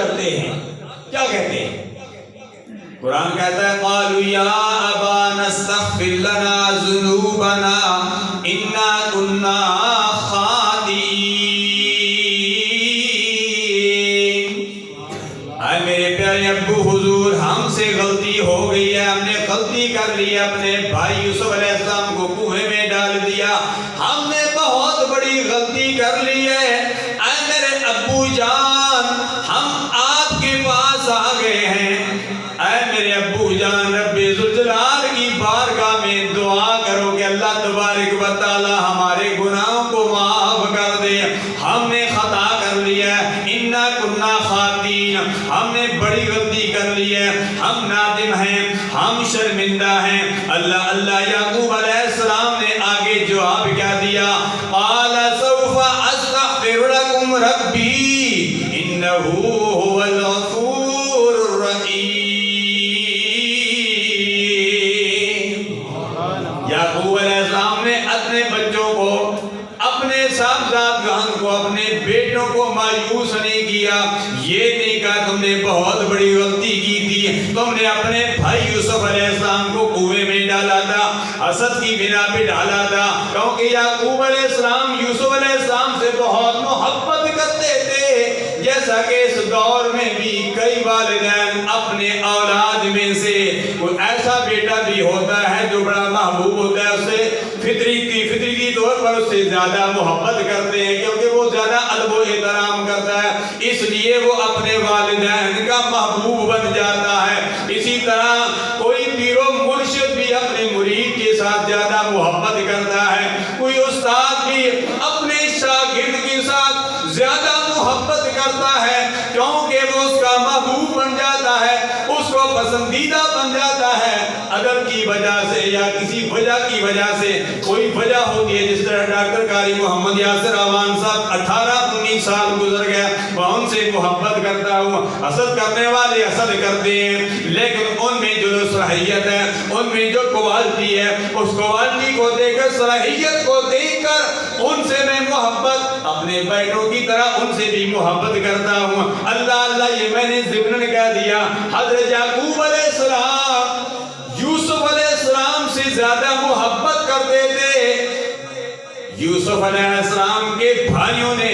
کرتے ہیں. کیا کہتے ہیں؟ قرآن کہتا ہے قالوا یا ابانا استغفر لنا ذنوبنا انا كنا خاطئین. اے میرے پیارے ابو حضور ہم سے غلطی ہو گئی ہے, ہم نے غلطی کر لی ہے, اپنے بھائی یوسف علیہ السلام کو کنویں میں ڈال دیا, ہم نے بہت بڑی غلطی کر لی ہے. اے میرے ابو جان ہم آپ کے پاس آ گئے ہیں. اے میرے ابو جان رب ذوالجلال کی بارگاہ میں دعا کرو کہ اللہ تبارک و تعالی ہمارے گناہوں کو معاف کر دے, ہم نے خطا کر لی ہے. انا کنا خاطئین, ہم نے بڑی غلطی کر لی ہے, ہم نادم ہیں, ہم شرمندہ ہیں. اللہ اللہ یعقوب علیہ السلام نے آگے جواب کیا دیا؟ قال سوف استغفر لكم ربی انہ هو الغفور الرحیم. یعقوب علیہ السلام نے اپنے بچوں کو, اپنے صاحبزادگان کو, اپنے بیٹوں کو مایوس نہیں کیا. یہ نہیں کہا تم نے بہت بڑی غلطی کی تھی, تم نے اپنے بھائی یوسف علیہ السلام کو کنویں میں ڈالا تھا, حسد کی بنا پہ ڈالا تھا, کیونکہ یعقوب علیہ السلام یوسف علیہ السلام سے بہت محبت کرتے تھے. جیسا کہ اس دور میں بھی کئی والدین اپنے اولاد میں سے کوئی ایسا بیٹا بھی ہوتا ہے جو بڑا محبوب ہوتا ہے, اسے فطری طور پر اس سے زیادہ محبت کرتے ہیں کیونکہ وہ زیادہ ادب و احترام کرتا ہے, اس لیے وہ اپنے والدین کا محبوب بن جاتا ہے. اسی طرح کوئی پیر و مرشد بھی اپنے مرید کے ساتھ زیادہ محبت کرتا ہے, کوئی استاد بھی اپنے شاگرد کے ساتھ زیادہ محبت کرتا ہے کیونکہ وہ اس کا محبوب بن جاتا ہے, اس کو پسندیدہ بن جاتا ہے. ادب کی وجہ سے یا کسی وجہ کی وجہ سے کوئی وجہ ہوتی ہے, جس طرح ڈاکٹر قاری محمد یاسر اعوان صاحب 18-19 سال گزر گیا, وہ ان سے محبت کرتا ہوں. حسد کرنے والے حسد کرتے ہیں, لیکن ان میں جو صلاحیت ہے, ان میں جو کوالٹی ہے, اس کوالٹی کو دیکھ کر, صلاحیت کو دیکھ کر ان سے میں محبت اپنے بیٹوں کی طرح ان سے بھی محبت کرتا ہوں. اللہ اللہ یہ میں نے ضمن کہہ دیا. حضرت یعقوب علیہ السلام یوسف علیہ السلام سے زیادہ محبت کرتے تھے. یوسف علیہ السلام کے بھائیوں نے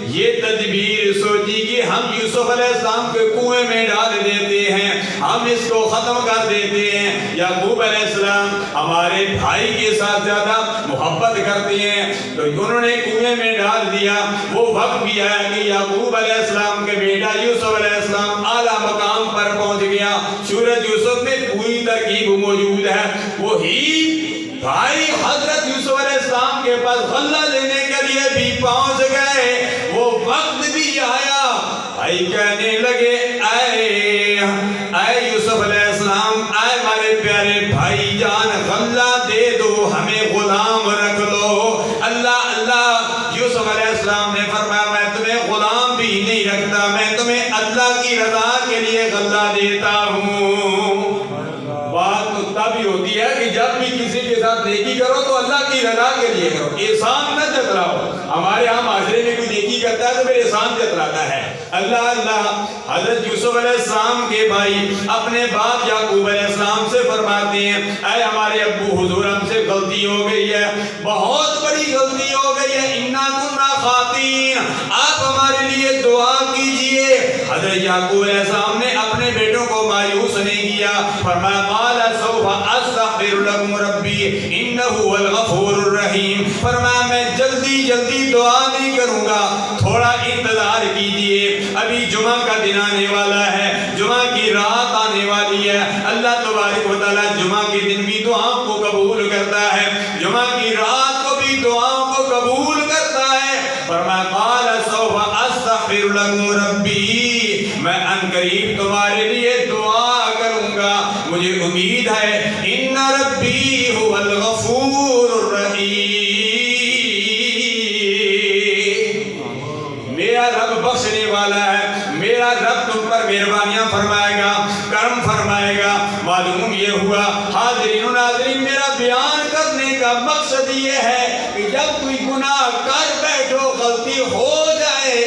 یہ تدبیر سوچی کہ ہم یوسف علیہ السلام کے کنویں میں ڈال دیتے ہیں, ہم اس کو ختم کر دیتے ہیں. یعقوب علیہ السلام ہمارے بھائی کے ساتھ زیادہ محبت کرتے ہیں, تو انہوں نے کنویں میں ڈال دیا. وہ وقت بھی آیا کہ یعقوب علیہ السلام کے بیٹا یوسف علیہ السلام اعلیٰ مقام پر پہنچ گیا. سورۃ یوسف میں پوری ترکیب موجود ہے. وہی بھائی حضرت یوسف علیہ السلام کے پاس غلہ لینے کے لیے بھی پہنچ گئے. وہ وقت بھی آیا, بھائی کہنے لگے اے یوسف علیہ السلام, اے ہمارے پیارے بھائی جان, غلہ دے دو, ہمیں غلام رکھ لو. اللہ اللہ یوسف علیہ السلام نے فرمایا میں تمہیں غلام بھی نہیں رکھتا, میں تمہیں اللہ کی رضا کے لیے غلہ دیتا ہوں. بات تو تب ہی ہوتی ہے کہ جب بھی کسی کے ساتھ نیکی کرو تو اللہ کی رضا کے لیے کرو, احسان نہ جتلاؤ. ہمارے ہاں معاشرے میں کوئی نیکی کرتا ہے تو پھر احسان جتلاتا ہے. اللہ اللہ حضرت یوسف علیہ السلام کے بھائی اپنے باپ یعقوب علیہ السلام سے فرماتے ہیں اے ہمارے ابو حضور ہم سے غلطی ہو گئی ہے, بہت بڑی غلطی ہو گئی ہے. انا کنا خاطئین, آپ ہمارے لیے دعا کیجئے. حضرت یعقوب علیہ السلام نے اپنے بیٹوں کو مایوس نہیں کیا, فرمایا قال سوف استغفر لكم ربی انہ هو الغفور الرحیم. فرمایا میں جلدی دعا نہیں کروں گا, تھوڑا انتظار کیجئے. ابھی جمعہ کا دن آنے والا ہے, جمعہ کی رات آنے والی ہے. اللہ تبارک و تعالی جمعہ کے دن بھی دعاؤں کو قبول کرتا ہے, جمعہ کی رات کو بھی دعاؤں کو قبول کرتا ہے. فرمایا قال سوف استغفر لكم ربی, میں ان قریب تمہارے لیے دعا کروں گا, مجھے امید ہے. ان ربی هو الغفور الرحیم, میرا رب بخشنے والا ہے, میرا رب تم پر مہربانیاں فرمائے گا, کرم فرمائے گا. معلوم یہ ہوا حاضرین و ناظرین, میرا بیان کرنے کا مقصد یہ ہے کہ جب کوئی گناہ کر بیٹھو, غلطی ہو جائے,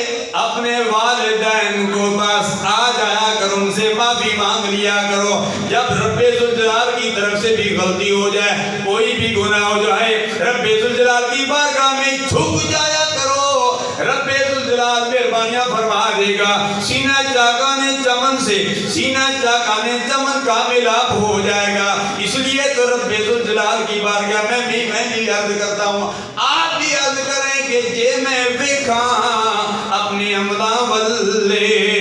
اپنے والدین کو پاس آ جایا کرو، ان سے معافی مانگ لیا کرو۔ جب رب ذوالجلال کی طرف سے بھی غلطی ہو جائے، کوئی بھی گناہ ہو جائے، رب ذوالجلال کی بارگاہ میں جھک جایا کرو، رب ذوالجلال مہربانیاں فرما دے گا۔ سینہ چاکانے چمن سے سینہ چاکانے چمن کا ملاپ ہو جائے گا۔ اس لیے تو رب ذوالجلال کی بارگاہ میں بھی عرض کرتا ہوں، آپ بھی عرض کریں کہ جے میں ویکھاں اپنے عملاں والے